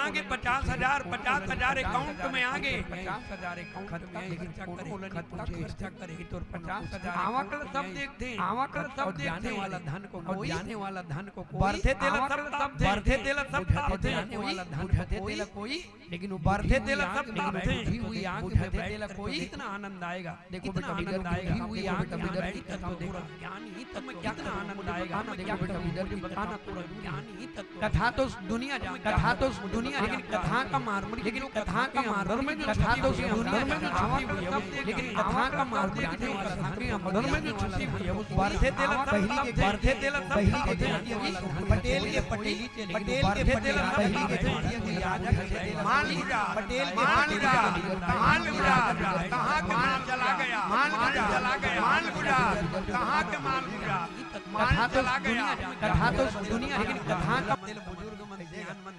आगे 50,000 अकाउंट में आगे 50,000 अकाउंट में खर्चा करे तो 50,000 आवाकल सब देखते हैं, आवाकल सब देखने वाला धन को कोई जाने वाला धन को कोई बढ़ते तेल सब बढ़ते तेल सब जाने वाला धन बढ़ते तेल कोई लेकिन वो बढ़ते तेल सब बुद्धि हुई आंख में बैठे कोई कितना आनंद आएगा। देखो बेटा आनंद आएगा हुई आंख में बैठ कर तो देखो ज्ञान ही तत्व कितना आनंद आएगा। देखो बेटा इधर भी बताना पूरा ज्ञान ही तत्व कथा तो दुनिया जान कथा तो दुनिया लेकिन कथा का मार्ग लेकिन कथा का मार्ग में जो कथा तो दुनिया में जो लेकिन कथा का मार्ग जाने वाला कथा के अंदर में जो छुपी हुई है उस बढ़ते तेल बढ़ते तेल पटेल के पटेल के तेल मान लीजा पटेल मान लीजा कहाँ के मान चला गया मान चला गया मान गुजरा कहाँ के मान गुजरा मान चला गया कथा तो दुनिया लेकिन कथा का बुजुर्ग मन ध्यान मन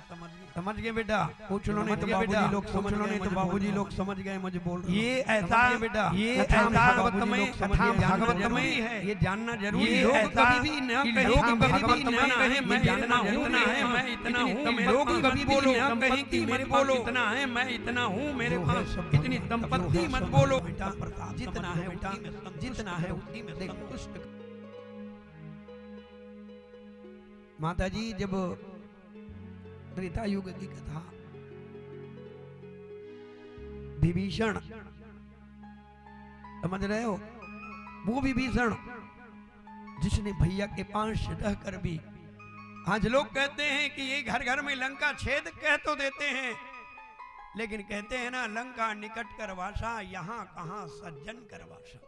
समझ गए बेटा पूछ लो नहीं तो बाबूजी लोग समझ लो नहीं तो बाबूजी लोग समझ गए मुझे बोल ये ऐसा बेटा ये भागवत में कथा भागवत में है ये जानना जरूरी है। लोग कभी भी न कहें भागवत में कहे मैं इतना हूँ ना है मैं इतना हूँ लोग कभी बोलो न कहें कि मेरे बोलो इतना है मैं इतना हूँ मेरे पास इतनी संपत्ति मत बोलो बेटा जितना है बेटा जितना है उसी में संतुष्ट। माता जी जब त्रेता युग की कथा विभीषण समझ रहे हो वो विभीषण जिसने भैया के पांच रह कर भी आज लोग कहते हैं कि ये घर घर में लंका छेद कह तो देते हैं लेकिन कहते हैं ना लंका निकट कर वासा यहाँ कहां सज्जन कर वासा।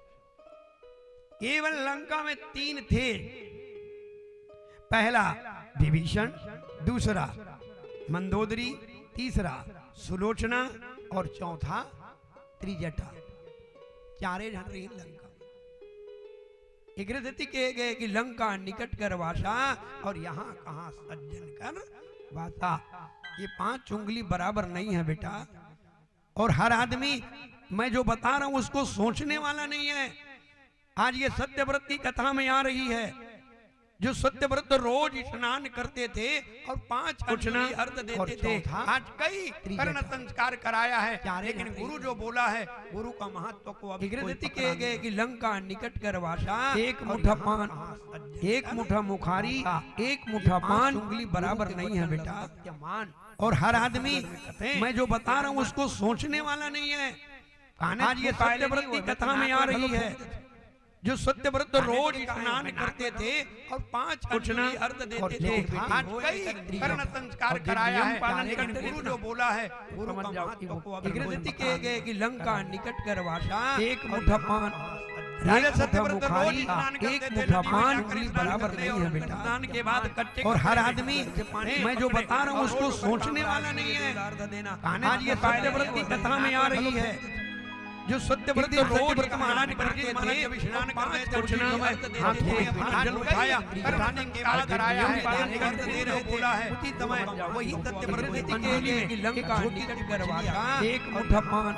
केवल लंका में तीन थे पहला विभीषण दूसरा मंदोदरी तीसरा सुलोचना और चौथा त्रिजटा चारे जन रही लंका एक कहे गए कि लंका निकट कर वासा और यहाँ कहां सज्जन कर वासा। ये पांच उंगली बराबर नहीं है बेटा और हर आदमी मैं जो बता रहा हूं उसको सोचने वाला नहीं है। आज ये सत्यव्रत की कथा में आ रही है जो सत्यव्रत रोज स्नान करते थे और 5 अंजलि अर्घ देते थे आज कई कर्ण संस्कार कराया है लेकिन गुरु जो बोला है गुरु का महत्व को अभी कहे गए कि लंका निकट कर वासा एक मुठा पान एक मुठा मुखारी एक मुठा पान उंगली बराबर नहीं है बेटा और हर आदमी मैं जो बता रहा हूँ उसको सोचने वाला नहीं है। आज ये सत्यव्रत की कथा में आ रही है जो सत्यव्रत रोज स्नान करते थे और 5 अंजलि अर्घ देते थे आज कई कर्ण संस्कार कराया है पालन करते गुरु जो बोला है गुरु का महत्व को अभी कहे गए कि लंका निकट कर वासा एक मुठा पान राजा सत्यव्रत रोज स्नान करते थे एक मुठा पान उंगली बराबर नहीं है बेटा स्नान के बाद कच्चे और हर आदमी मैं जो बता रहा हूँ उसको सोचने वाला नहीं है। आज ये सत्यव्रत की कथा में आ रही है जो सत्यव्रत रोज महाराज करते थे जब स्नान करते जल उठाया कराने के बाद कराया है दे रहे बोला है उसी समय वही सत्यव्रत के लिए कि लंका निकट कर वासा एक मुठा पान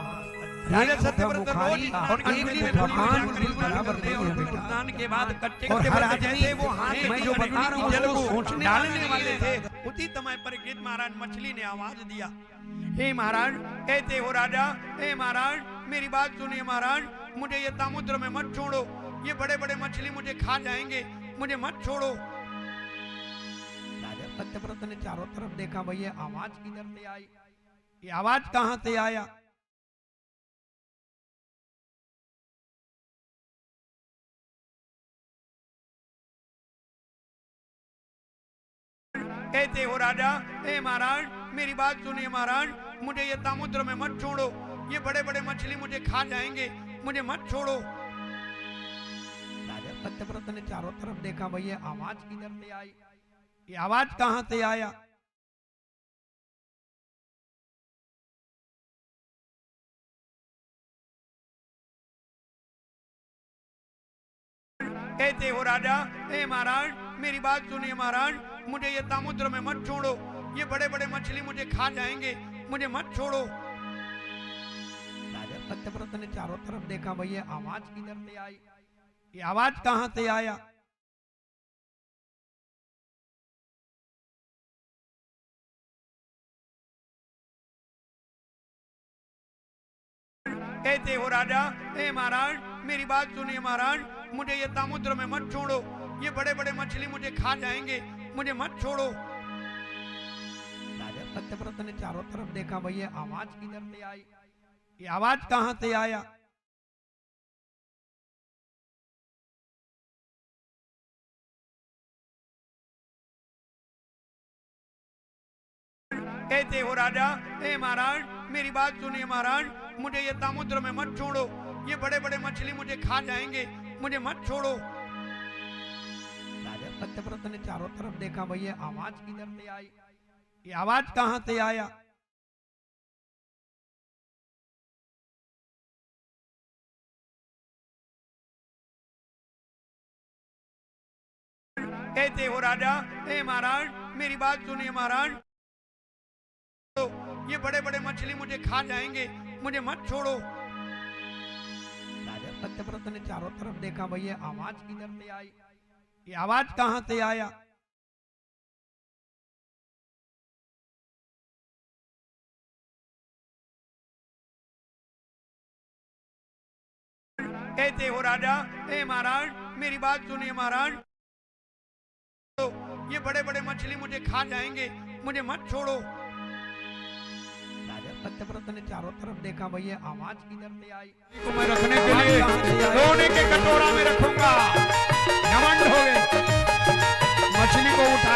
राजा सत्यव्रत रोज और एक मुठा पान बराबर नहीं है बेटा स्नान के बाद कच्चे और हर आदमी वो हाथ मैं जो बता रहा हूं जल को सोचने डालने वाले थे उसी समय पर गिद्ध महाराज मछली ने आवाज दिया हे महाराज कहते हो राजा हे महाराज मेरी बात सुनिए महाराज मुझे ये समुद्र में मत छोड़ो ये बड़े बड़े मछली मुझे खा जाएंगे मुझे मत छोड़ो। राजा सत्यव्रत ने चारों तरफ देखा भैया आवाज किधर से आई ये आवाज कहां से आया कहते हो राजा हे महाराज मेरी बात सुनिए महाराज मुझे ये समुद्र में मत छोड़ो ये बड़े बड़े मछली मुझे खा जाएंगे मुझे मत छोड़ो। राजा सत्यव्रत ने चारों तरफ देखा भैया आवाज किधर से आई ये आवाज कहां से आया कहते हो राजा हे महाराज मेरी बात सुनिए महाराज मुझे ये समुद्र में मत छोड़ो ये बड़े बड़े मछली मुझे खा जाएंगे मुझे मत छोड़ो। राजा सत्यव्रत ने चारों तरफ देखा भैया आवाज किधर से आई ये आवाज कहां से आया कहते हो राजा, ए महाराज मेरी बात सुनिए महाराज, मुझे ये समुद्र में मत छोड़ो, ये बड़े बड़े मछली मुझे खा जाएंगे, मुझे मत छोड़ो। राजा सत्यव्रत ने चारों तरफ देखा, भाई ये आवाज किधर से आई, ये आवाज कहां से आया। कहते हो राजा, ए महाराज मेरी बात सुनिए महाराज, मुझे ये समुद्र में मत छोड़ो, ये बड़े बड़े मछली मुझे खा जाएंगे, मुझे मत छोड़ो। राजा सत्यव्रत ने चारों तरफ देखा, भाई ये आवाज किधर से आई, ये आवाज कहां से आया। कहते हो राजा, ए महाराज मेरी बात सुनिए महाराज, ये बड़े बड़े मछली मुझे खा जाएंगे, मुझे मत छोड़ो। राजा सत्यव्रत ने चारों तरफ देखा, भाई ये आवाज किधर से आई, ये आवाज कहां से आया। कहते हो राजा, ए महाराज मेरी बात सुनिए महाराज, ये बड़े बड़े मछली मुझे खा जाएंगे, मुझे मत छोड़ो। राजा सत्यव्रत ने चारों तरफ देखा, भाई ये आवाज किधर से आई, को मैं रखने के लिए सोने के कटोरा में रखूंगा। घमंड हो गया।